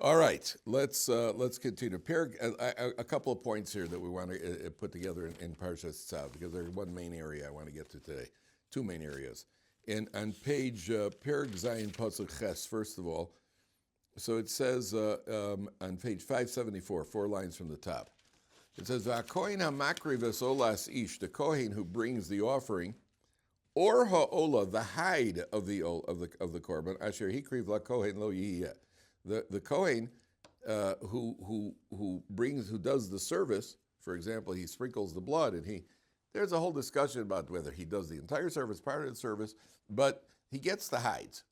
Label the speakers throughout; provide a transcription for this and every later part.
Speaker 1: All right, let's continue. A couple of points here that we want to put together in Parsha Tzav, because there's one main area I want to get to today, two main areas. On page Perek Zayin Pasuk Ches, first of all, so it says on page 574, 4 lines from the top, it says V'Kohen hamakri v'solas ish, the Kohen who brings the offering, or ha'ola, the hide of the korban, asher hikriv la Kohen lo yiyeh. The Cohen who does the service, for example, he sprinkles the blood, and there's a whole discussion about whether he does the entire service, part of the service, but he gets the hides.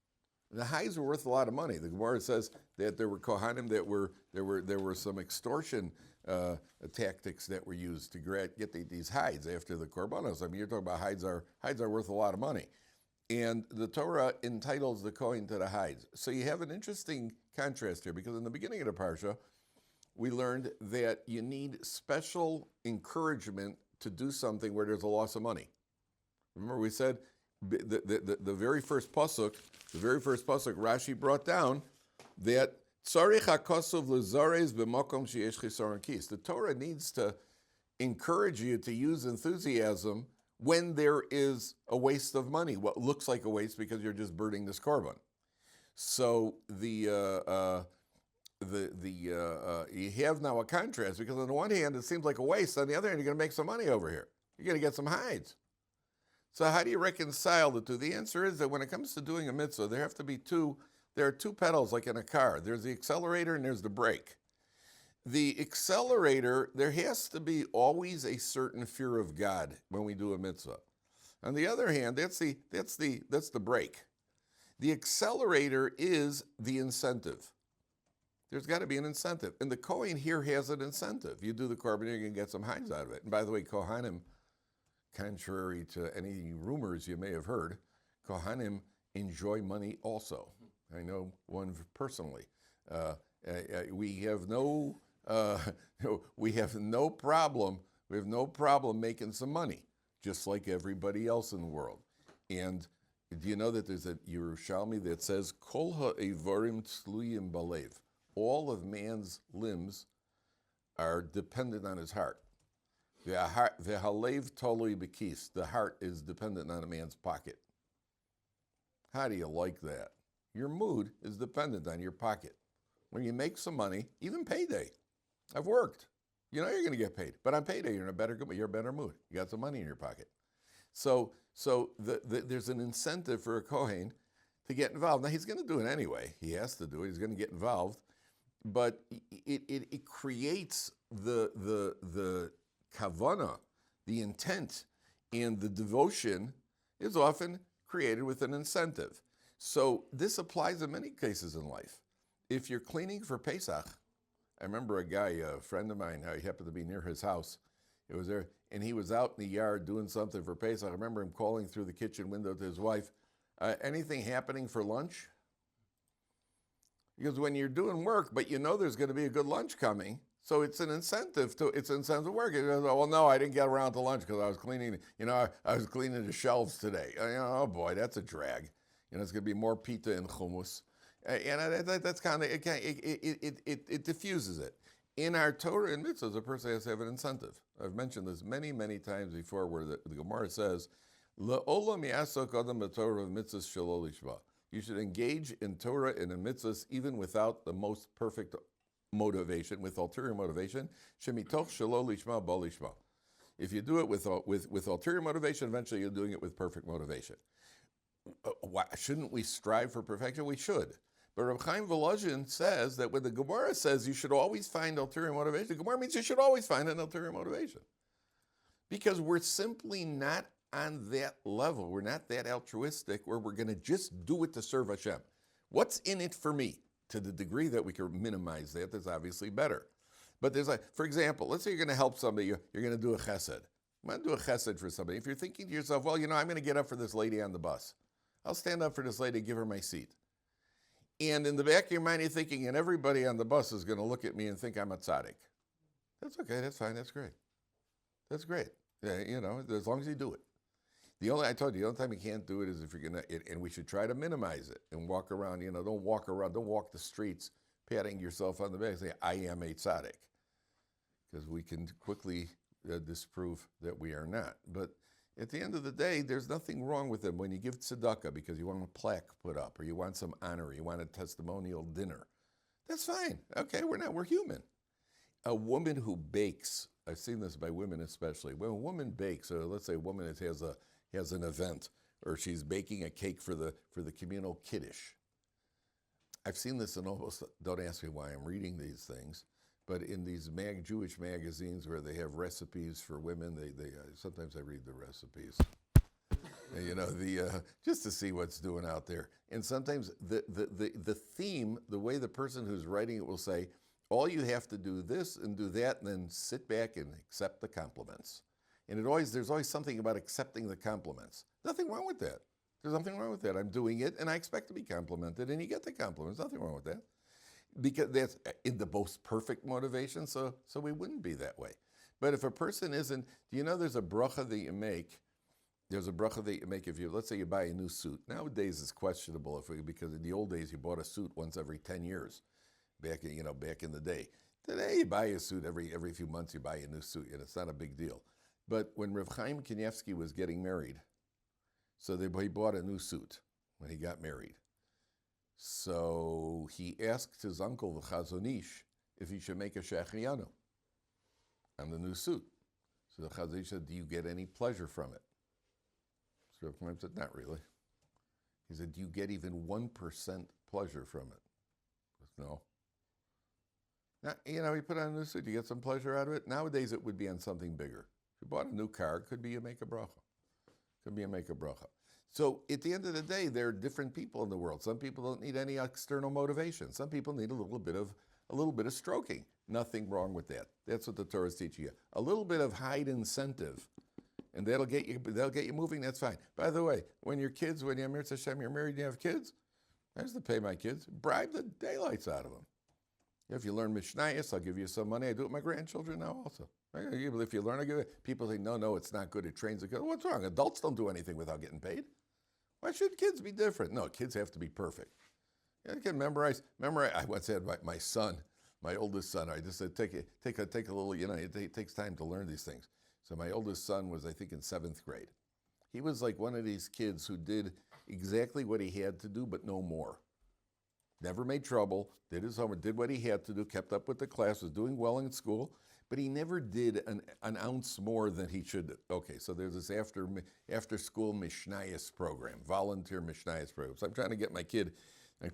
Speaker 1: The hides are worth a lot of money. The Gemara says that there were Kohanim there were some extortion tactics that were used to get these hides after the korbanos. I mean, you're talking about hides are worth a lot of money. And the Torah entitles the Cohen to the hides. So you have an interesting contrast here, because in the beginning of the Parsha, we learned that you need special encouragement to do something where there's a loss of money. Remember we said the very first pasuk, Rashi brought down that tzarich hakosov lezares b'makom sheyesh chisaron kis. The Torah needs to encourage you to use enthusiasm when there is a waste of money, what looks like a waste because you're just burning this korban. So you have now a contrast, because on the one hand it seems like a waste, on the other hand you're going to make some money over here. You're going to get some hides. So how do you reconcile the two? The answer is that when it comes to doing a mitzvah, there are two pedals like in a car. There's the accelerator and there's the brake. The accelerator, there has to be always a certain fear of God when we do a mitzvah. On the other hand, that's the brake. The accelerator is the incentive. There's got to be an incentive. And the Kohen here has an incentive. You do the korban, you're going to get some hides out of it. And by the way, Kohanim, contrary to any rumors you may have heard, Kohanim enjoy money also. I know one personally. We have no problem making some money, just like everybody else in the world. And do you know that there's a Yerushalmi that says, Kol ha'evarim tzluyim balev. All of man's limbs are dependent on his heart. V'halev tolui b'kis. The heart is dependent on a man's pocket. How do you like that? Your mood is dependent on your pocket. When you make some money, even payday. I've worked. You know you're going to get paid. But on payday, you're in a better mood. You got some money in your pocket. So there's an incentive for a Kohen to get involved. Now, he's going to do it anyway. He has to do it. He's going to get involved. But it creates the kavana, the intent, and the devotion is often created with an incentive. So this applies in many cases in life. If you're cleaning for Pesach, I remember a friend of mine, I happened to be near his house. It was there, and he was out in the yard doing something for Pesach. I remember him calling through the kitchen window to his wife, anything happening for lunch? Because when you're doing work, but you know there's going to be a good lunch coming, so it's an incentive to work. He goes, well, no, I didn't get around to lunch because I was cleaning, I was cleaning the shelves today. Oh boy, that's a drag. It's going to be more pita and hummus. And that's kind of, it diffuses it. In our Torah and mitzvahs, a person has to have an incentive. I've mentioned this many, many times before, where the Gemara says, Le'olam yasok adam b'Torah mitzvahs shelo lishma. You should engage in Torah and in mitzvahs even without the most perfect motivation, with ulterior motivation. Shemitoch shelo lishma ba lishma. If you do it with ulterior motivation, eventually you're doing it with perfect motivation. Why shouldn't we strive for perfection? We should. But Reb Chaim Volozhin says that when the Gemara says you should always find ulterior motivation, the Gemara means you should always find an ulterior motivation. Because we're simply not on that level. We're not that altruistic where we're going to just do it to serve Hashem. What's in it for me? To the degree that we can minimize that, that's obviously better. But there's for example, let's say you're going to help somebody, you're going to do a chesed. I'm going to do a chesed for somebody. If you're thinking to yourself, well, I'm going to get up for this lady on the bus. I'll stand up for this lady, give her my seat. And in the back of your mind, you're thinking, and everybody on the bus is going to look at me and think I'm a tzaddik. That's okay, that's fine, that's great. That's great. As long as you do it. The only time you can't do it is if you're going to, and we should try to minimize it and walk around, don't walk the streets patting yourself on the back, say, I am a tzaddik. Because we can quickly disprove that we are not. But at the end of the day, there's nothing wrong with them. When you give tzedakah because you want a plaque put up, or you want some honor, or you want a testimonial dinner, that's fine. Okay, we're human. A woman who bakes, I've seen this by women especially. When a woman bakes, or let's say a woman has an event, or she's baking a cake for the communal kiddush. I've seen this in almost, don't ask me why I'm reading these things, but in these Jewish magazines where they have recipes for women, they sometimes I read the recipes, just to see what's doing out there. And sometimes the theme, the way the person who's writing it will say, all you have to do this and do that, and then sit back and accept the compliments. And there's always something about accepting the compliments. Nothing wrong with that. There's nothing wrong with that. I'm doing it, and I expect to be complimented, and you get the compliments. Nothing wrong with that. Because that's in the most perfect motivation, so we wouldn't be that way. But if a person isn't, do you know there's a bracha that you make? There's a bracha that you make if you, let's say you buy a new suit. Nowadays it's questionable because in the old days you bought a suit once every 10 years. Back in the day. Today you buy a suit every few months. You buy a new suit, and it's not a big deal. But when Rav Chaim Kanievsky was getting married, so he bought a new suit when he got married. So he asked his uncle, the Chazon Ish, if he should make a shehecheyanu on the new suit. So the Chazon Ish said, "Do you get any pleasure from it?" So Rav Chaim said, "Not really." He said, "Do you get even 1% pleasure from it?" He said, "No." Now, you put on a new suit, you get some pleasure out of it. Nowadays, it would be on something bigger. If you bought a new car, it could be you make a bracha. Could be a make a bracha. So at the end of the day, there are different people in the world. Some people don't need any external motivation. Some people need a little bit of stroking. Nothing wrong with that. That's what the Torah is teaching you. A little bit of hide incentive, and they'll get you moving. That's fine. By the way, when you're married, you're married, and you have kids. I used to pay my kids. Bribe the daylights out of them. If you learn Mishnayos, I'll give you some money. I do it with my grandchildren now also. If you learn, I give it. People say, no, it's not good. It trains the kids. What's wrong? Adults don't do anything without getting paid. Why should kids be different? No, kids have to be perfect. You can memorize. I once had my son, my oldest son. I just said, take a little. It takes time to learn these things. So my oldest son was, I think, in 7th grade. He was like one of these kids who did exactly what he had to do, but no more. Never made trouble, did his homework, did what he had to do, kept up with the class, was doing well in school, but he never did an ounce more than he should. Okay, so there's this after school Mishnayos program, volunteer Mishnayos program. So I'm trying to get my kid to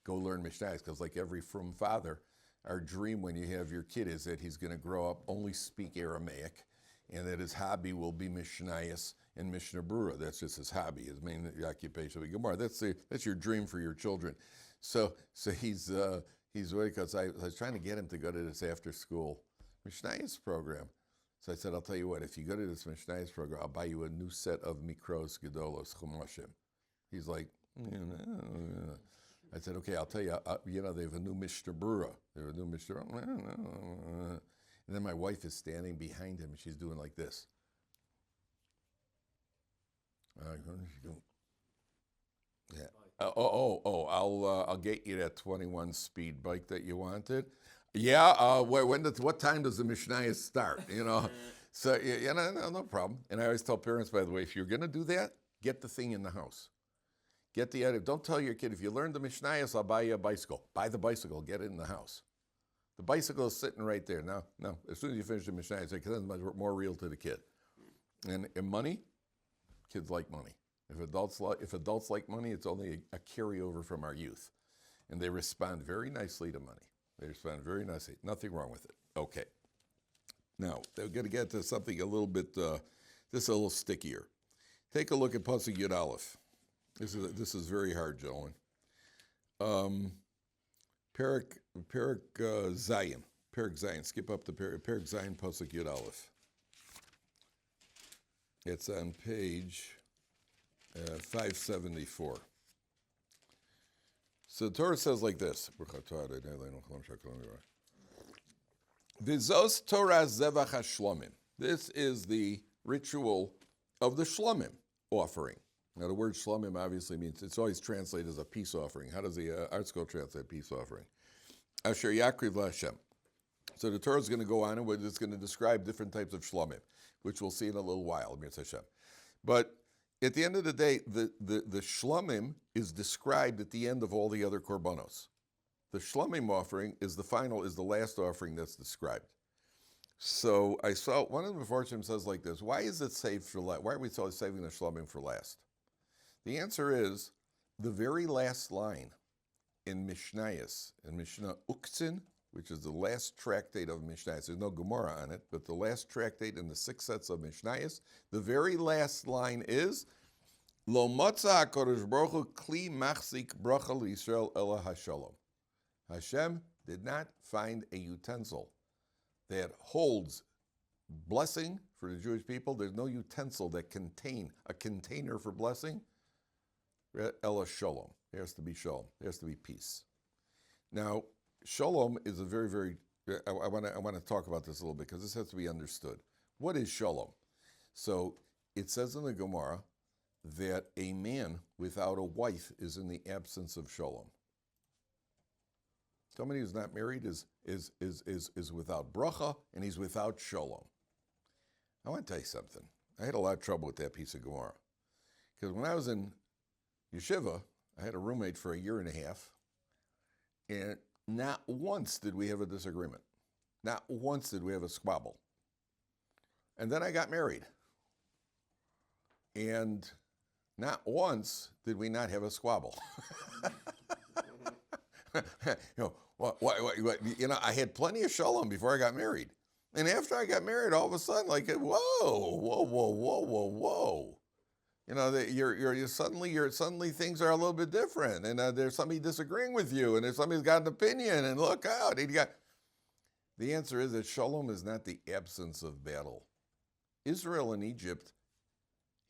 Speaker 1: go learn Mishnayos, because like every frum father, our dream when you have your kid is that he's going to grow up only speak Aramaic, and that his hobby will be Mishnayos and Mishnah Berurah. That's just his hobby, his main occupation will be Gemara. That's your dream for your children. So he's because I was trying to get him to go to this after school Mishnayos program. So I said, I'll tell you what, if you go to this Mishnayos program, I'll buy you a new set of Mikros Gedolos Chumashim. He's like, I said, okay, I'll tell you, they have a new Mishnah Berurah. They have a new Mishnah Berurah. And then my wife is standing behind him, and she's doing like this. Yeah. I'll get you that 21 speed bike that you wanted. Yeah. What time does the Mishnayos start? So no problem. And I always tell parents, by the way, if you're going to do that, get the thing in the house. Get the edit. Don't tell your kid, if you learn the Mishnayos, I'll buy you a bicycle. Buy the bicycle. Get it in the house. The bicycle is sitting right there. Now, as soon as you finish the Mishnah, it's more real to the kid. And money, kids like money. If adults like money, it's only a carryover from our youth. And they respond very nicely to money. They respond very nicely. Nothing wrong with it. Okay. Now, they're going to get to something a little bit, this a little stickier. Take a look at Pasuk Yud Aleph. This is very hard, gentlemen. Perik Zayin. Perik Zayin. Skip up the Perik Zayin, Pasuk Yud Aleph. It's on page 574. So the Torah says like this. Vizos Torah Zevach HaShlomim. This is the ritual of the Shlomim offering. Now, the word shlomim obviously means, it's always translated as a peace offering. How does the art school translate peace offering? Asher yakriv laHashem. So the Torah is going to go on and it's going to describe different types of shlomim, which we'll see in a little while, Mirz Hashem. But at the end of the day, the shlomim is described at the end of all the other korbanos. The shlomim offering is the last offering that's described. So I saw one of the Mefarshim says like this: why is it saved for last? Why are we always saving the shlomim for last? The answer is the very last line in Mishnayos, in Mishnah Uktzin, which is the last tractate of Mishnayos. There's no Gemara on it, but the last tractate in the 6 sets of Mishnayos, the very last line is Lo motza HaKadosh Baruch Hu kli machzik bracha l'Yisrael ela hashalom. Hashem did not find a utensil that holds blessing for the Jewish people. There's no utensil that contain a container for blessing. Ela shalom. There has to be shalom. There has to be peace. Now, shalom is a very, very, I want to talk about this a little bit because this has to be understood. What is shalom? So it says in the Gemara that a man without a wife is in the absence of shalom. Somebody who's not married is without bracha and he's without shalom. I want to tell you something. I had a lot of trouble with that piece of Gemara because when I was in yeshiva, I had a roommate for a year and a half, and not once did we have a disagreement. Not once did we have a squabble. And then I got married, and not once did we not have a squabble. I had plenty of shalom before I got married. And after I got married, all of a sudden, like, whoa. Suddenly things are a little bit different, and there's somebody disagreeing with you, and there's somebody's got an opinion, and look out. The answer is that shalom is not the absence of battle. Israel and Egypt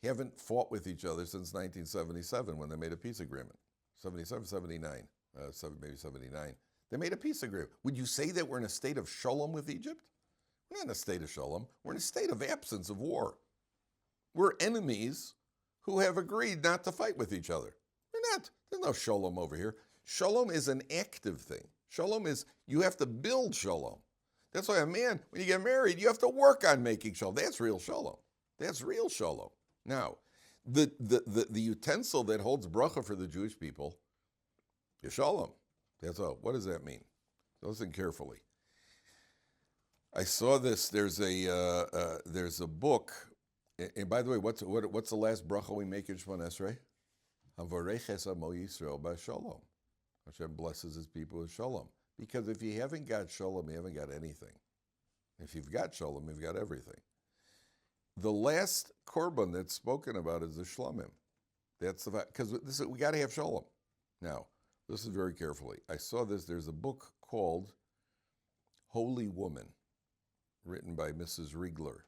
Speaker 1: haven't fought with each other since 1977 when they made a peace agreement. 77, 79, maybe 79. They made a peace agreement. Would you say that we're in a state of shalom with Egypt? We're not in a state of shalom. We're in a state of absence of war. We're enemies who have agreed not to fight with each other. We're not. There's no shalom over here. Shalom is an active thing. Shalom is, you have to build shalom. That's why a man, when you get married, you have to work on making shalom. That's real shalom. That's real shalom. Now, the utensil that holds bracha for the Jewish people is shalom. That's all. What does that mean? Listen carefully. I saw this. There's a book. And by the way, what's the last bracha we make in Shemona Esrei? Havareches amo Yisrael b'shalom. Hashem blesses His people with shalom. Because if you haven't got shalom, you haven't got anything. If you've got shalom, you've got everything. The last korban that's spoken about is the shlomim. That's the fact, because we got to have shalom. Now, listen very carefully. I saw this. There's a book called Holy Woman, written by Mrs. Riegler.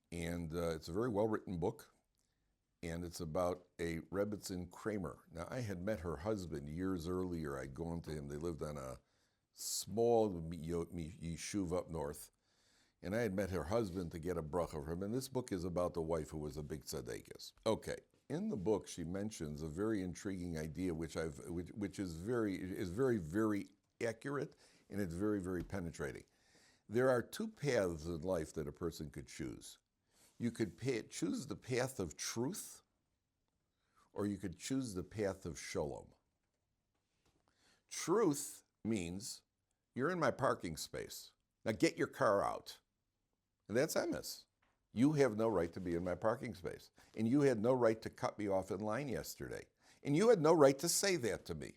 Speaker 1: And it's a very well-written book, and it's about a Rebbitzin Kramer. Now, I had met her husband years earlier. I'd gone to him. They lived on a small yeshuv up north, and I had met her husband to get a bracha from him. And this book is about the wife who was a big tzaddikus. Okay, in the book, she mentions a very intriguing idea, which is very, very accurate, and it's very, very penetrating. There are 2 paths in life that a person could choose. You could choose the path of truth, or you could choose the path of shalom. Truth means you're in my parking space. Now get your car out. And that's emes. You have no right to be in my parking space. And you had no right to cut me off in line yesterday. And you had no right to say that to me.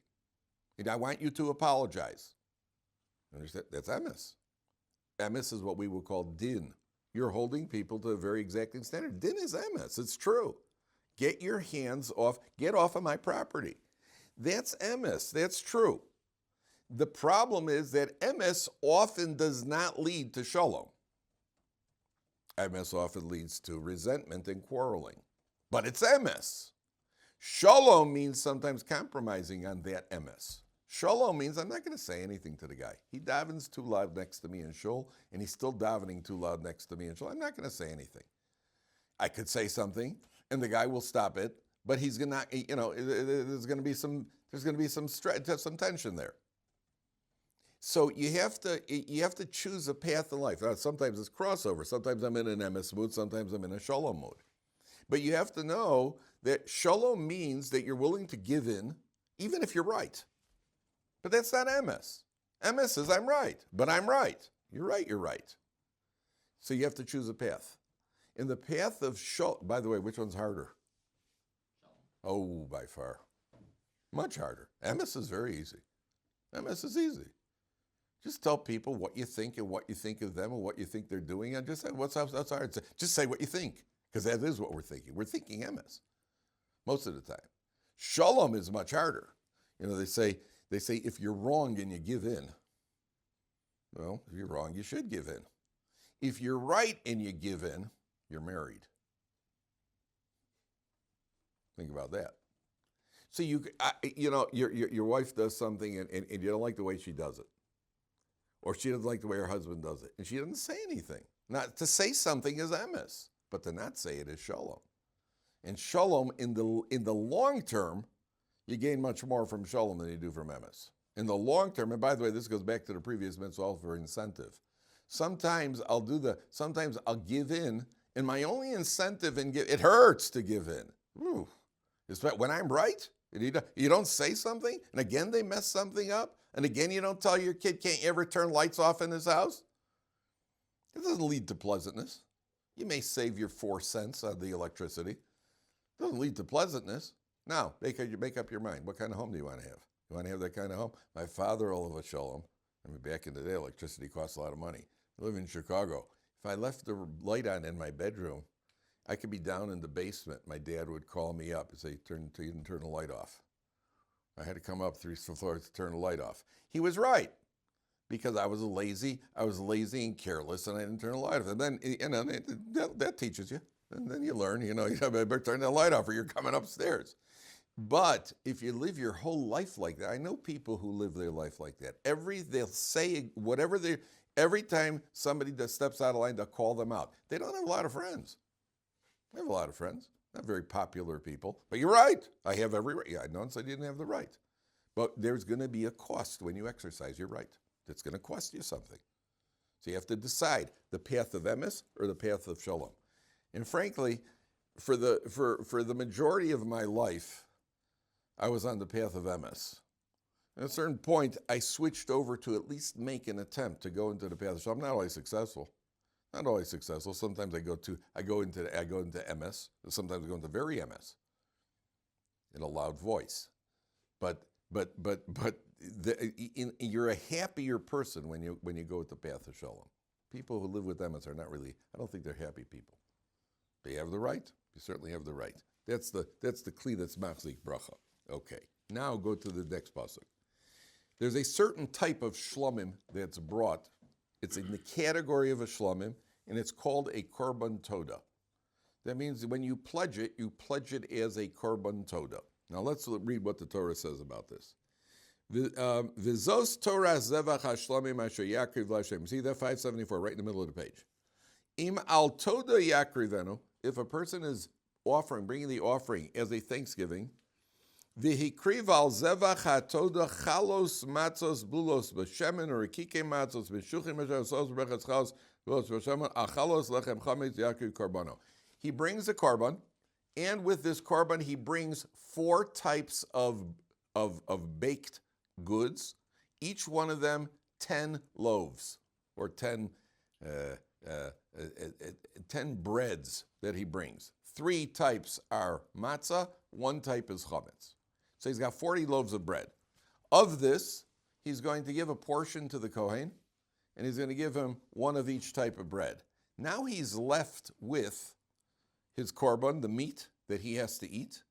Speaker 1: And I want you to apologize. Understand? That's emes. Emes is what we would call din. You're holding people to a very exacting standard. Din is emes. It's true. Get your hands off. Get off of my property. That's emes. That's true. The problem is that emes often does not lead to shalom. Emes often leads to resentment and quarreling. But it's emes. Shalom means sometimes compromising on that emes. Shalom means I'm not going to say anything to the guy. He davens too loud next to me in shul, and he's still davening too loud next to me in shul. I'm not going to say anything. I could say something, and the guy will stop it, but he's gonna, there's gonna be some some tension there. So you have to choose a path in life. Now, sometimes it's crossover. Sometimes I'm in an emes mood. Sometimes I'm in a shalom mood. But you have to know that shalom means that you're willing to give in, even if you're right. But that's not emes. Emes is I'm right, but I'm right. You're right. You're right. So you have to choose a path. In the path of shalom, by the way, which one's harder? Oh, by far. Much harder. Emes is very easy. Emes is easy. Just tell people what you think and what you think of them and what you think they're doing. And just say, that's hard. Just say what you think, because that is what we're thinking. We're thinking emes most of the time. Shalom is much harder. They say if you're wrong and you give in, well, if you're wrong, you should give in. If you're right and you give in, you're married. Think about that. So your wife does something and you don't like the way she does it. Or she doesn't like the way her husband does it. And she doesn't say anything. Not to say something is emes, but to not say it is shalom. And shalom, in the long term, you gain much more from shalom than you do from emes. In the long term, and by the way, this goes back to the previous mitzvah for incentive. Sometimes I'll give in, and my only incentive in it hurts to give in. Ooh. When I'm right, and you don't say something, and again they mess something up, and again you don't tell your kid can't ever turn lights off in his house. It doesn't lead to pleasantness. You may save your 4 cents on the electricity. It doesn't lead to pleasantness. Now, make up your mind. What kind of home do you want to have? You want to have that kind of home? My father, Olav Shalom, back in the day, electricity costs a lot of money. I live in Chicago. If I left the light on in my bedroom, I could be down in the basement. My dad would call me up and say, you didn't turn the light off. I had to come up 3 floors to turn the light off. He was right, because I was lazy and careless, and I didn't turn the light off. And then, that teaches you. And then you learn, you better turn the light off or you're coming upstairs. But if you live your whole life like that, I know people who live their life like that. They'll say whatever every time somebody that steps out of line, they'll call them out. They don't have a lot of friends. I have a lot of friends, not very popular people. But you're right. I have every right. Yeah, no one said you didn't have the right. But there's going to be a cost when you exercise your right. It's going to cost you something. So you have to decide the path of emes or the path of shalom. And frankly, for the majority of my life, I was on the path of emes. At a certain point, I switched over to at least make an attempt to go into the path of shalom. I'm not always successful. Not always successful. Sometimes I go into emes. Sometimes I go into very emes in a loud voice. But you're a happier person when you go with the path of shalom. People who live with emes are not really. I don't think they're happy people. They have the right. You certainly have the right. That's the kli that's machzik bracha. Okay. Now go to the next pasuk. There's a certain type of shlomim that's brought. It's in the category of a shlomim, and it's called a korban toda. That means when you pledge it as a korban toda. Now let's read what the Torah says about this. V'zos Torah zevach hashlomim asher yakriv l'Hashem. See that 574 right in the middle of the page. Im al toda yakrivenu. If a person is bringing the offering as a thanksgiving, v'hikriv al zevach hatoda chalos matzos bulos b'shemen or kike matzos b'shuchim b'shesos b'rechas chalos bulos b'shemen achalos lechem chametz yakriv korbono. He brings a korban, and with this korban he brings 4 types of baked goods, each one of them 10 loaves or 10 breads that he brings. 3 types are matzah, 1 type is chametz. So he's got 40 loaves of bread. Of this, he's going to give a portion to the Cohen, and he's going to give him 1 of each type of bread. Now he's left with his korban, the meat that he has to eat,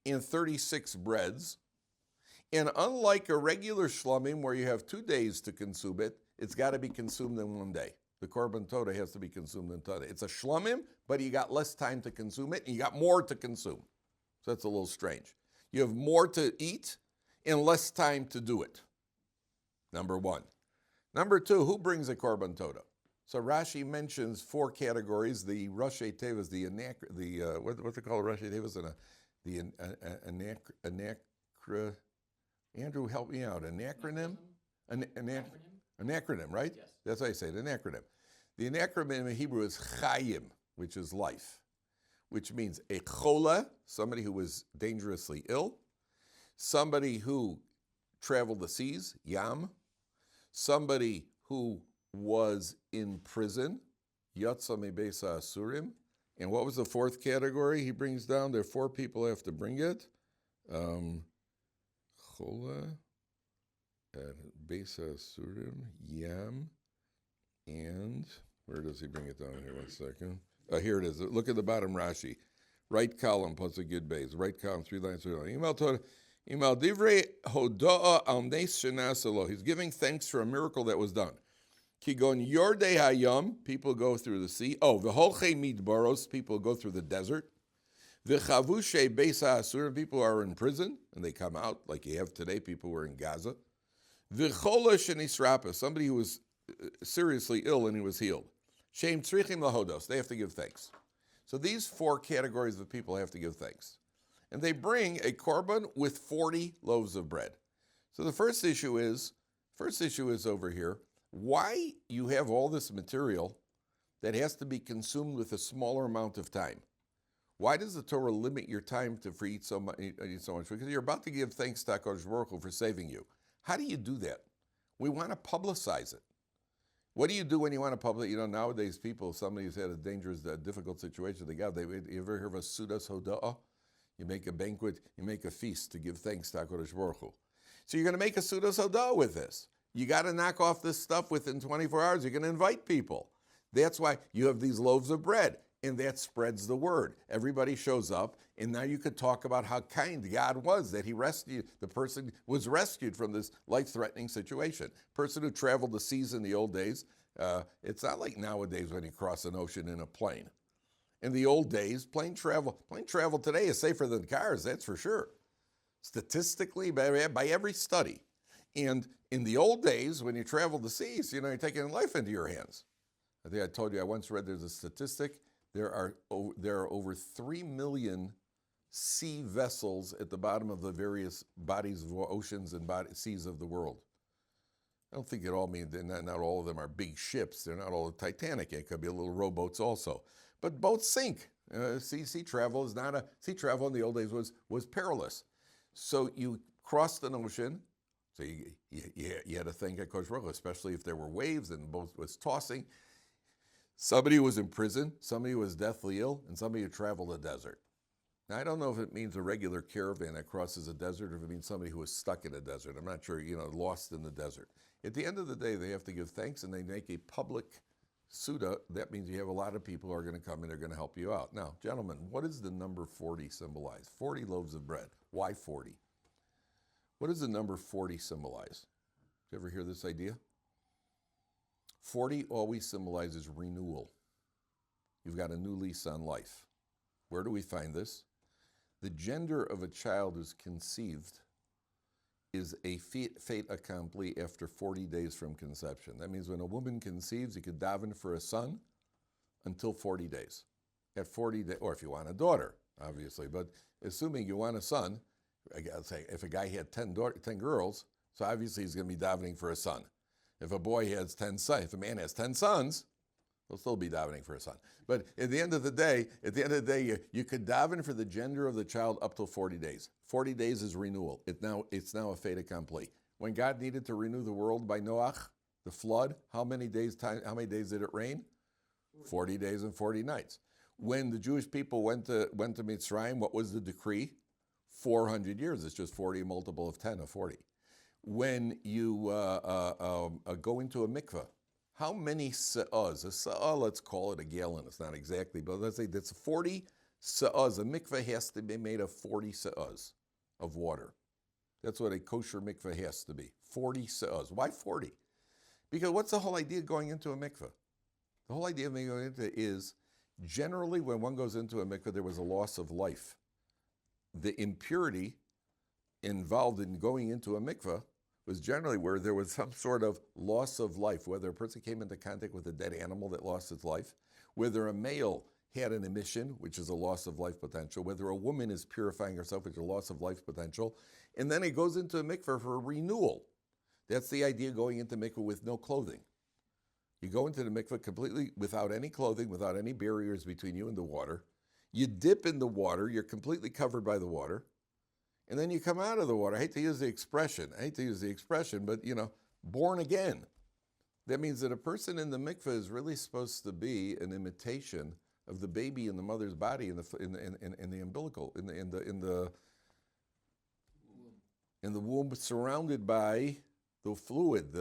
Speaker 1: and 36 breads. And unlike a regular shlomim where you have 2 days to consume it, it's got to be consumed in 1 day. The korban toda has to be consumed in toda. It's a shlomim, but you got less time to consume it, and you got more to consume. So that's a little strange. You have more to eat and less time to do it. Number 1. Number 2, who brings a korban toda? So Rashi mentions 4 categories. The Rashi Tevas, what's it called? Rashi Tevas the Andrew, help me out. An acronym? An acronym, right?
Speaker 2: Yes.
Speaker 1: That's how I say it, an acronym. The acronym in Hebrew is Chayim, which is life, which means a chola, somebody who was dangerously ill, somebody who traveled the seas, Yam, somebody who was in prison, Yatsa Mebesa Asurim. And what was the fourth category he brings down? There are four people have to bring it. Chola, Besa Asurim, Yam, and where does he bring it down here? 1 second. Here it is. Look at the bottom Rashi. Right column plus a good base. Right column, 3 lines, 3 lines. Imal divrei hoda'a al nes shenasalo. He's giving thanks for a miracle that was done. Kigon yordei hayam. People go through the sea. Oh, v'holchei midbaros. People go through the desert. V'chavushe beisa asurim. People are in prison and they come out like you have today. People who are in Gaza. V'chola shenisrapa. Somebody who was seriously ill and he was healed. Shem tzrichim lahodos. They have to give thanks. So these four categories of people have to give thanks. And they bring a korban with 40 loaves of bread. So the first issue is over here, why you have all this material that has to be consumed with a smaller amount of time? Why does the Torah limit your time for eat so much? Because you're about to give thanks to HaKadosh Baruch Hu for saving you. How do you do that? We want to publicize it. What do you do when you want to publish? Nowadays somebody who's had a dangerous, difficult situation, you ever hear of a Sudas Hoda'ah? You make a banquet, you make a feast to give thanks to HaKadosh Baruch Hu. So you're going to make a Sudas Hoda'ah with this. You got to knock off this stuff within 24 hours. You're going to invite people. That's why you have these loaves of bread, and that spreads the word. Everybody shows up, and now you could talk about how kind God was that he rescued, the person was rescued from this life-threatening situation. Person who traveled the seas in the old days, it's not like nowadays when you cross an ocean in a plane. In the old days, plane travel today is safer than cars, that's for sure. Statistically, by every study. And in the old days, when you traveled the seas, you're taking life into your hands. I think I told you, I once read there's a statistic. There are over 3 million sea vessels at the bottom of the various bodies of oceans and seas of the world. I don't think it all means not all of them are big ships. They're not all the Titanic. It could be little rowboats also. But boats sink. Sea travel is not sea travel in the old days was perilous. So you crossed an ocean. So you had to think of HaKadosh Baruch Hu, especially if there were waves and the boat was tossing. Somebody who was in prison, somebody who was deathly ill, and somebody who traveled the desert. Now, I don't know if it means a regular caravan that crosses a desert or if it means somebody who was stuck in a desert. I'm not sure, lost in the desert. At the end of the day, they have to give thanks and they make a public Suda. That means you have a lot of people who are going to come and they're going to help you out. Now, gentlemen, what does the number 40 symbolize? 40 loaves of bread. Why 40? What does the number 40 symbolize? Did you ever hear this idea? 40 always symbolizes renewal. You've got a new lease on life. Where do we find this? The gender of a child who's conceived is a fait accompli after 40 days from conception. That means when a woman conceives, you could daven for a son until 40 days. At 40 days, or if you want a daughter, obviously, but assuming you want a son, I'd say if a guy had 10 girls, so obviously he's going to be davening for a son. If a boy has 10 sons, if a man has 10 sons, he'll still be davening for a son. But at the end of the day, you could daven for the gender of the child up till 40 days. 40 days is renewal. It's now a fait accompli. When God needed to renew the world by Noach, the flood, how many days did it rain? 40 days and 40 nights. When the Jewish people went to Mitzrayim, what was the decree? 400 years. It's just 40 a multiple of 10 of 40. When you go into a mikveh, how many sa'ahs? A sa'ah, let's call it a gallon. It's not exactly, but let's say that's 40 sa'ahs. A mikveh has to be made of 40 sa'ahs of water. That's what a kosher mikveh has to be, 40 sa'ahs. Why 40? Because what's the whole idea of going into a mikveh? The whole idea of going into it is, generally when one goes into a mikveh, there was a loss of life. The impurity involved in going into a mikveh was generally where there was some sort of loss of life, whether a person came into contact with a dead animal that lost its life, whether a male had an emission, which is a loss of life potential, whether a woman is purifying herself, which is a loss of life potential, and then he goes into a mikveh for renewal. That's the idea, going into mikveh with no clothing. You go into the mikveh completely without any clothing, without any barriers between you and the water. You dip in the water, you're completely covered by the water, and then you come out of the water. I hate to use the expression, but born again. That means that a person in the mikveh is really supposed to be an imitation of the baby in the mother's body, in the umbilical, in the womb, surrounded by the fluid,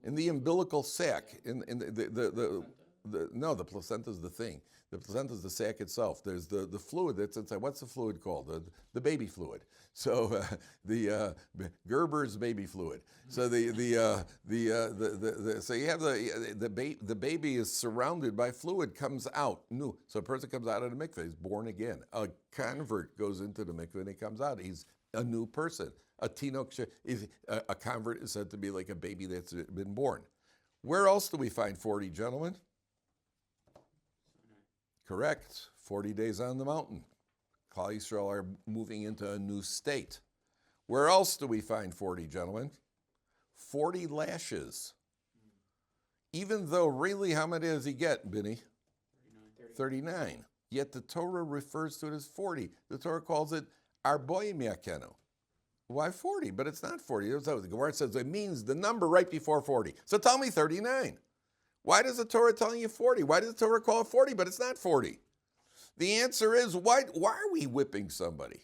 Speaker 1: in the umbilical sac, the placenta is the thing. The placenta is the sac itself. There's the fluid that's inside. What's the fluid called? The baby fluid. So the Gerber's baby fluid. So so you have the baby is surrounded by fluid, comes out new. So a person comes out of the mikveh, he's born again. A convert goes into the mikveh and he comes out. He's a new person. A convert is said to be like a baby that's been born. Where else do we find 40, gentlemen? Correct. 40 days on the mountain. Klal Yisrael are moving into a new state. Where else do we find 40, gentlemen? 40 lashes. Even though really, how many does he get, Benny? 39. Yet the Torah refers to it as 40. The Torah calls it arboim yakenu. Why 40? But it's not 40. That's what the Gemara says. It means the number right before 40. So tell me 39. Why does the Torah tell you 40? Why does the Torah call it 40, but it's not 40? The answer is, why are we whipping somebody?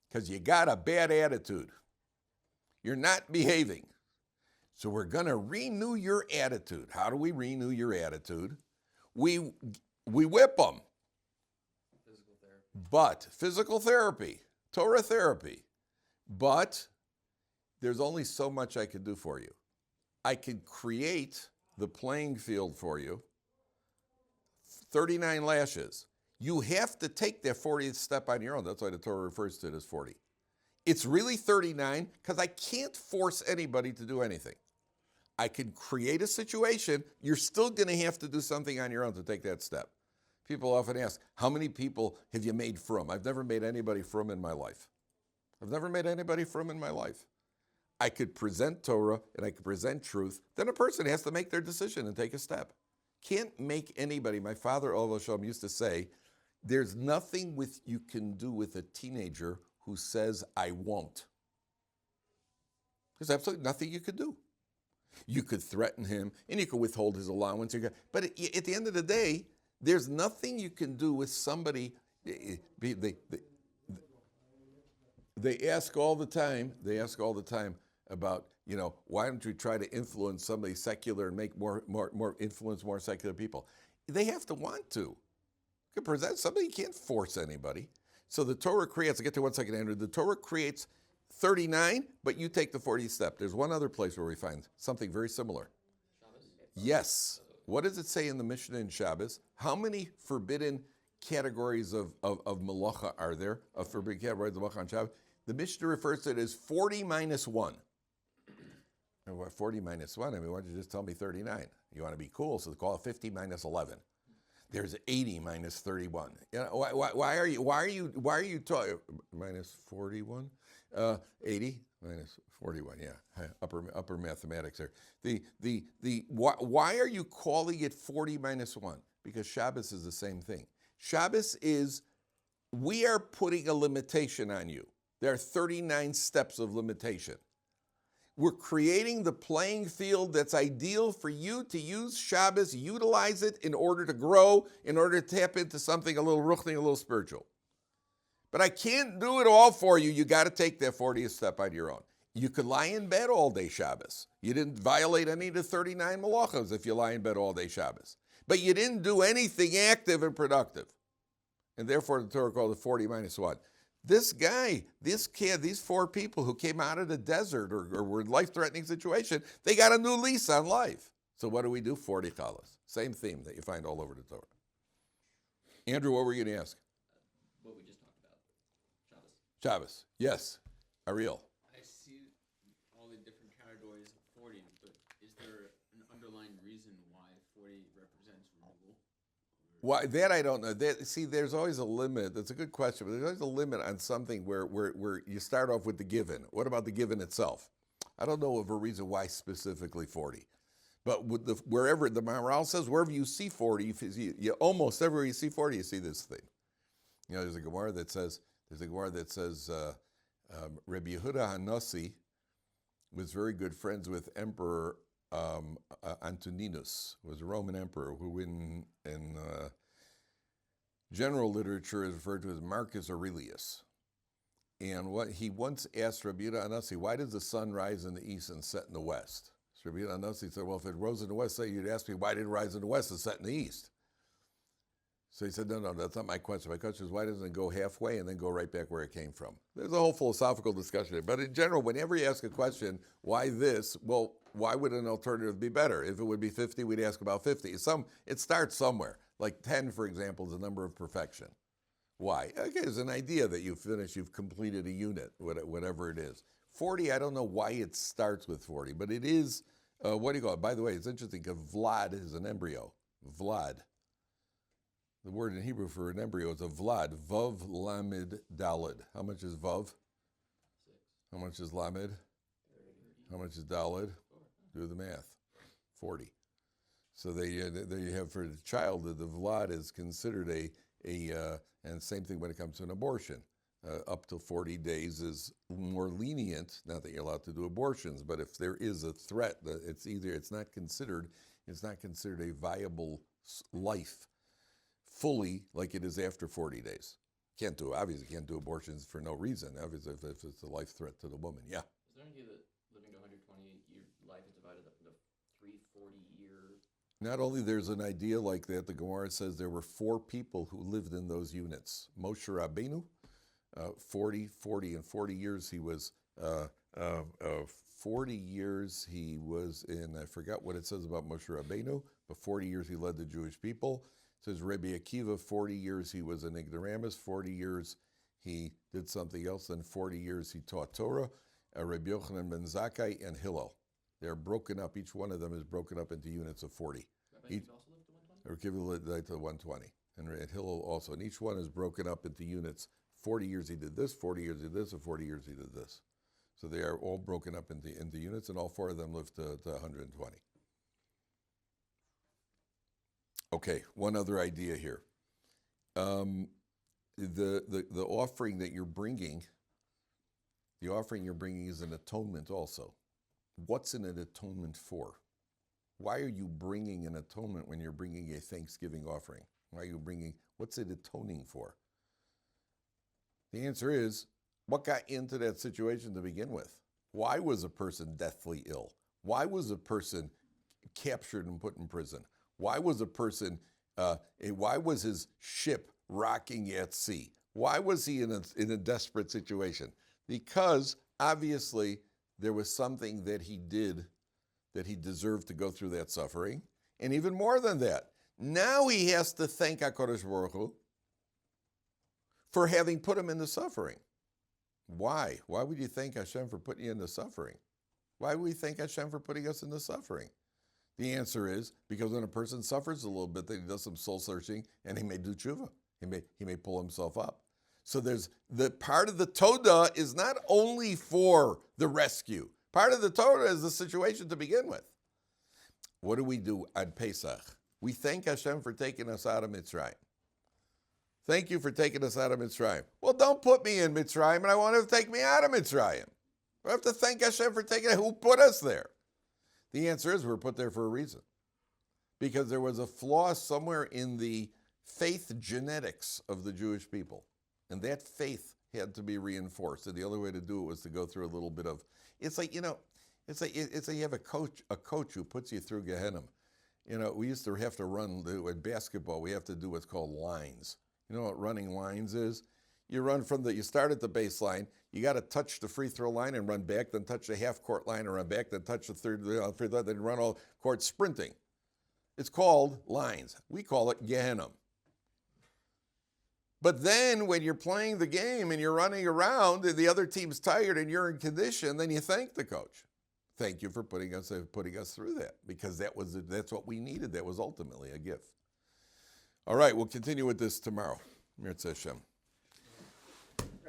Speaker 1: Because you got a bad attitude. You're not behaving. So we're going to renew your attitude. How do we renew your attitude? We whip them. Physical therapy, Torah therapy. But there's only so much I can do for you. I can create the playing field for you. 39 lashes. You have to take that 40th step on your own. That's why the Torah refers to it as 40. It's really 39 because I can't force anybody to do anything. I can create a situation. You're still going to have to do something on your own to take that step. People often ask, how many people have you made from? I've never made anybody from in my life. I could present Torah and I could present truth. Then a person has to make their decision and take a step. Can't make anybody. My father, Olav Shalom, used to say, there's nothing you can do with a teenager who says, I won't. There's absolutely nothing you could do. You could threaten him and you could withhold his allowance. But at the end of the day, there's nothing you can do with somebody. They ask all the time about, why don't you try to influence somebody secular and make influence more secular people? They have to want to. You can present somebody, you can't force anybody. So the Torah creates, I'll get to 1 second, Andrew. The Torah creates 39, but you take the 40th step. There's one other place where we find something very similar. Shabbos? Yes. What does it say in the Mishnah in Shabbos? How many forbidden categories of malacha are there? Of forbidden categories of malacha on Shabbos? The Mishnah refers to it as 40 minus 1. And what 40 minus 1? I mean, why don't you just tell me 39? You want to be cool, so call it 50 minus 11. There's 80 minus 31. Why are you talking minus 41? 80 minus 41. Yeah, upper mathematics there. Why are you calling it 40 minus 1? Because Shabbos is the same thing. Shabbos is, we are putting a limitation on you. There are 39 steps of limitation. We're creating the playing field that's ideal for you to use Shabbos, utilize it in order to grow, in order to tap into something a little ruchni, a little spiritual. But I can't do it all for you. You got to take that 40th step on your own. You could lie in bed all day Shabbos. You didn't violate any of the 39 malachas if you lie in bed all day Shabbos. But you didn't do anything active and productive. And therefore the Torah called it 40 minus 1. This guy, this kid, these 4 people who came out of the desert or were in life-threatening situation, they got a new lease on life. So what do? 40 challahs. Same theme that you find all over the Torah. Andrew, what were you going to ask?
Speaker 2: What we just talked about. Shabbos.
Speaker 1: Yes. Ariel.
Speaker 2: I see all the different categories of 40, but is there an underlying reason why 40 represents
Speaker 1: Why that I don't know. See, there's always a limit. That's a good question, but there's always a limit on something where you start off with the given. What about the given itself? I don't know of a reason why specifically 40. But with wherever the Maharal says, wherever you see 40, you almost everywhere you see 40, you see this thing. There's a Gemara that says Rabbi Yehuda HaNasi was very good friends with Emperor Antoninus, who was a Roman emperor, who in general literature is referred to as Marcus Aurelius. And what he once asked Rabbi Yehuda HaNasi, why does the sun rise in the east and set in the west? So Rabbi Yehuda HaNasi said, well, if it rose in the west, you'd ask me, why did it rise in the west and set in the east? So he said, no, that's not my question. My question is, why doesn't it go halfway and then go right back where it came from? There's a whole philosophical discussion there. But in general, whenever you ask a question, why this? Well, why would an alternative be better? If it would be 50, we'd ask about 50. It starts somewhere. Like 10, for example, is a number of perfection. Why? Okay, there's an idea that you've completed a unit, whatever it is. 40, I don't know why it starts with 40, but it is, what do you call it? By the way, it's interesting because Vlad is an embryo. Vlad. The word in Hebrew for an embryo is a Vlad. Vav Lamed Daled. How much is Vav? 6. How much is Lamed? 30. How much is Daled? 4. Do the math. 40. So there you have for the child, the Vlad is considered and same thing when it comes to an abortion. Up to 40 days is more lenient, not that you're allowed to do abortions, but if there is a threat, it's not considered a viable life fully like it is after 40 days. Obviously can't do abortions for no reason, obviously if it's a life threat to the woman, yeah.
Speaker 2: Is there any idea that living to 120, your life is divided up into 340-year?
Speaker 1: Not only there's an idea like that, the Gemara says there were 4 people who lived in those units. Moshe Rabbeinu, 40 years he was, 40 years he was in, I forgot what it says about Moshe Rabbeinu, but 40 years he led the Jewish people. It says Rabbi Akiva, 40 years he was an ignoramus, 40 years he did something else, then 40 years he taught Torah. Rabbi Yochanan ben Zakkai and Hillel. They're broken up, each one of them is broken up into units of 40.
Speaker 2: Rabbi also lived to 120?
Speaker 1: Akiva lived to 120, and Hillel also. And each one is broken up into units. 40 years he did this, 40 years he did this, and 40 years he did this. So they are all broken up into units, and all 4 of them lived to 120. Okay, one other idea here. The offering that you're bringing, is an atonement also. What's an atonement for? Why are you bringing an atonement when you're bringing a Thanksgiving offering? What's it atoning for? The answer is, what got into that situation to begin with? Why was a person deathly ill? Why was a person captured and put in prison? Why was why was his ship rocking at sea? Why was he in a desperate situation? Because obviously there was something that he did that he deserved to go through that suffering. And even more than that, now he has to thank HaKadosh Baruch Hu for having put him in the suffering. Why? Why would you thank Hashem for putting you in the suffering? Why would we thank Hashem for putting us in the suffering? The answer is because when a person suffers a little bit, then he does some soul searching and he may do tshuva. He may pull himself up. So there's the part of the Todah is not only for the rescue. Part of the Todah is the situation to begin with. What do we do on Pesach? We thank Hashem for taking us out of Mitzrayim. Thank you for taking us out of Mitzrayim. Well, don't put me in Mitzrayim, and I want to take me out of Mitzrayim. I have to thank Hashem for taking it. Who put us there? The answer is we're put there for a reason. Because there was a flaw somewhere in the faith genetics of the Jewish people. And that faith had to be reinforced. And the only way to do it was to go through a little bit of, it's like you have a coach who puts you through Gehenna. We used to have to run, with basketball, we have to do what's called lines. You know what running lines is? You start at the baseline, you got to touch the free throw line and run back, then touch the half court line and run back, then touch the third free throw, then run all court sprinting. It's called lines. We call it Gehenna. But then when you're playing the game and you're running around and the other team's tired and you're in condition, then you thank the coach. Thank you for putting us through that, because that's what we needed. That was ultimately a gift. All right, we'll continue with this tomorrow. Mirza Hashem.